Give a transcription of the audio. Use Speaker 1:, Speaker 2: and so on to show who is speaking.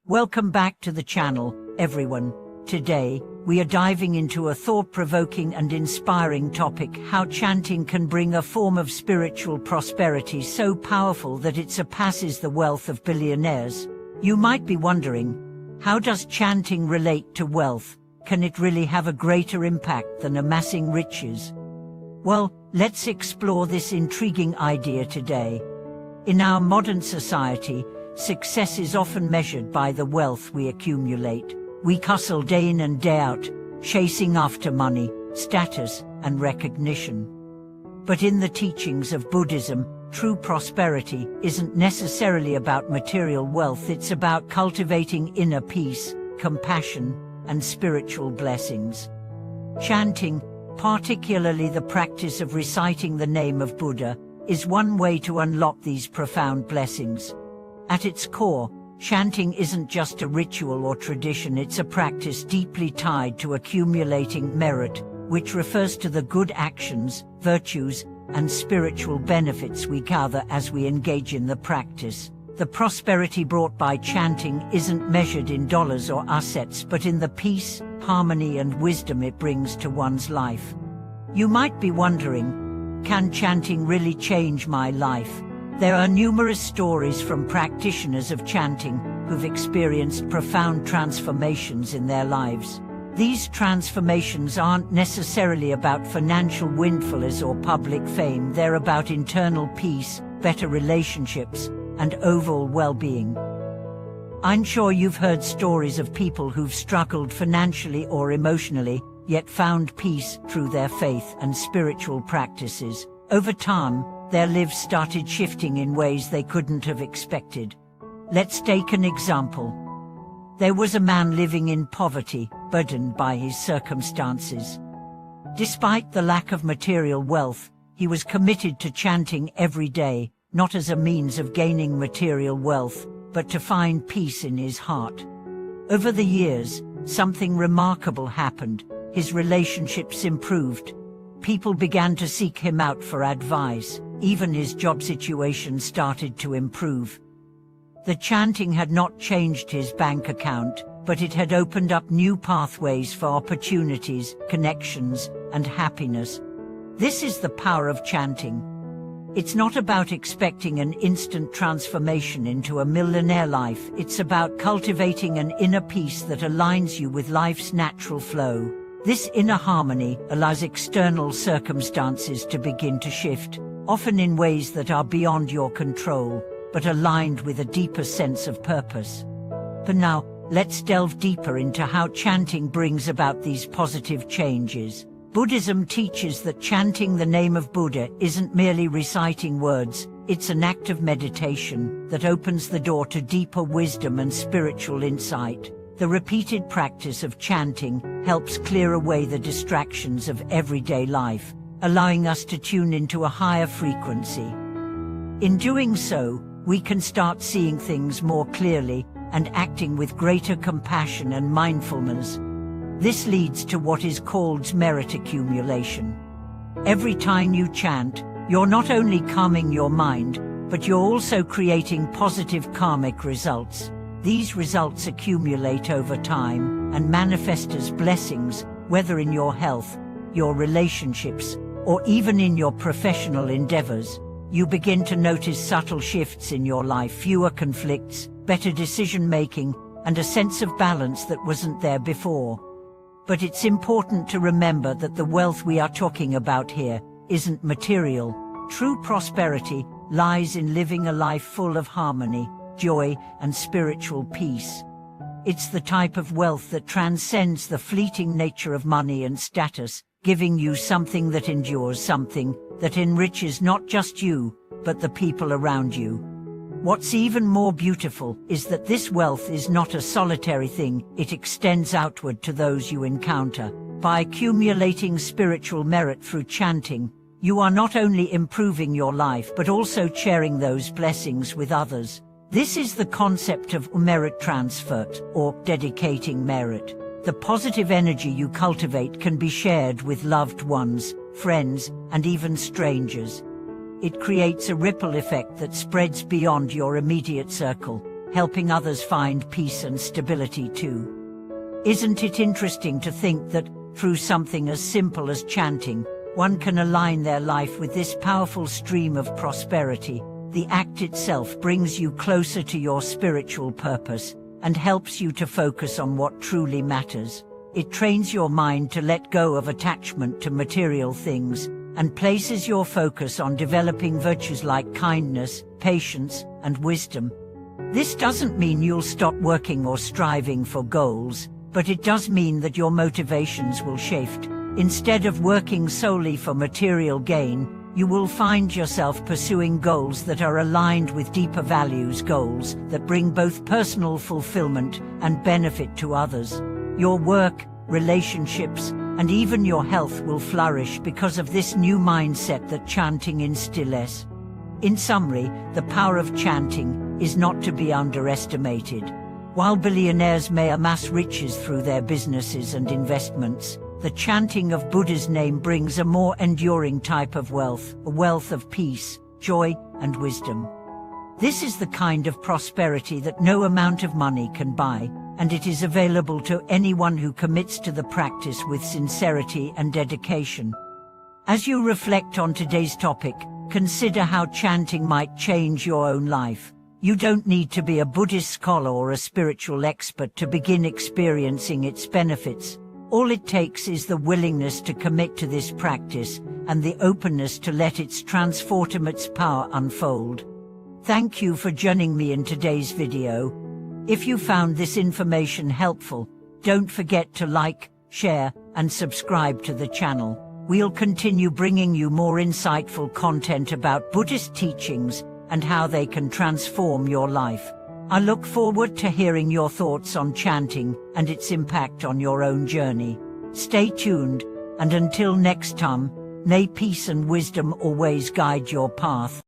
Speaker 1: Welcome back to the channel, everyone. Today, we are diving into a thought-provoking and inspiring topic: how chanting can bring a form of spiritual prosperity so powerful that it surpasses the wealth of billionaires. You might be wondering, how does chanting relate to wealth? Can it really have a greater impact than amassing riches? Well, let's explore this intriguing idea today. In our modern society, success is often measured by the wealth we accumulate. We hustle day in and day out, chasing after money, status, and recognition. But in the teachings of Buddhism, true prosperity isn't necessarily about material wealth. It's about cultivating inner peace, compassion, and spiritual blessings. Chanting, particularly the practice of reciting the name of Buddha, is one way to unlock these profound blessings. At its core, chanting isn't just a ritual or tradition. It's a practice deeply tied to accumulating merit, which refers to the good actions, virtues, and spiritual benefits we gather as we engage in the practice. The prosperity brought by chanting isn't measured in dollars or assets, but in the peace, harmony, and wisdom it brings to one's life. You might be wondering, can chanting really change my life? There are numerous stories from practitioners of chanting who've experienced profound transformations in their lives. These transformations aren't necessarily about financial windfalls or public fame. They're about internal peace, better relationships, and overall well-being. I'm sure you've heard stories of people who've struggled financially or emotionally, yet found peace through their faith and spiritual practices. Over time, their lives started shifting in ways they couldn't have expected. Let's take an example. There was a man living in poverty, burdened by his circumstances. Despite the lack of material wealth, he was committed to chanting every day, not as a means of gaining material wealth, but to find peace in his heart. Over the years, something remarkable happened. His relationships improved. People began to seek him out for advice. Even his job situation started to improve. The chanting had not changed his bank account, but it had opened up new pathways for opportunities, connections, and happiness. This is the power of chanting. It's not about expecting an instant transformation into a millionaire life. It's about cultivating an inner peace that aligns you with life's natural flow. This inner harmony allows external circumstances to begin to shift, often in ways that are beyond your control, but aligned with a deeper sense of purpose. But now, let's delve deeper into how chanting brings about these positive changes. Buddhism teaches that chanting the name of Buddha isn't merely reciting words. It's an act of meditation that opens the door to deeper wisdom and spiritual insight. The repeated practice of chanting helps clear away the distractions of everyday life, allowing us to tune into a higher frequency. In doing so, we can start seeing things more clearly and acting with greater compassion and mindfulness. This leads to what is called merit accumulation. Every time you chant, you're not only calming your mind, but you're also creating positive karmic results. These results accumulate over time and manifest as blessings, whether in your health, your relationships, or even in your professional endeavors. You begin to notice subtle shifts in your life: fewer conflicts, better decision-making, and a sense of balance that wasn't there before. But it's important to remember that the wealth we are talking about here isn't material. True prosperity lies in living a life full of harmony, joy, and spiritual peace. It's the type of wealth that transcends the fleeting nature of money and status, giving you something that endures, something that enriches not just you, but the people around you. What's even more beautiful is that this wealth is not a solitary thing. It extends outward to those you encounter. By accumulating spiritual merit through chanting, you are not only improving your life but also sharing those blessings with others. This is the concept of merit transfer, or dedicating merit. The positive energy you cultivate can be shared with loved ones, friends, and even strangers. It creates a ripple effect that spreads beyond your immediate circle. helping others find peace and stability too. Isn't it interesting to think that, through something as simple as chanting, one can align their life with this powerful stream of prosperity? The act itself brings you closer to your spiritual purpose and helps you to focus on what truly matters. It trains your mind to let go of attachment to material things and places your focus on developing virtues like kindness, patience, and wisdom. This doesn't mean you'll stop working or striving for goals, but it does mean that your motivations will shift. Instead of working solely for material gain, you will find yourself pursuing goals that are aligned with deeper values, goals that bring both personal fulfillment and benefit to others. Your work, relationships, and even your health will flourish because of this new mindset that chanting instills. In summary, the power of chanting is not to be underestimated. While billionaires may amass riches through their businesses and investments, the chanting of Buddha's name brings a more enduring type of wealth, a wealth of peace, joy, and wisdom. This is the kind of prosperity that no amount of money can buy, and it is available to anyone who commits to the practice with sincerity and dedication. As you reflect on today's topic, consider how chanting might change your own life. You don't need to be a Buddhist scholar or a spiritual expert to begin experiencing its benefits. All it takes is the willingness to commit to this practice and the openness to let its transformative power unfold. Thank you for joining me in today's video. If you found this information helpful, don't forget to like, share, and subscribe to the channel. We'll continue bringing you more insightful content about Buddhist teachings and how they can transform your life. I look forward to hearing your thoughts on chanting and its impact on your own journey. Stay tuned, and until next time, may peace and wisdom always guide your path.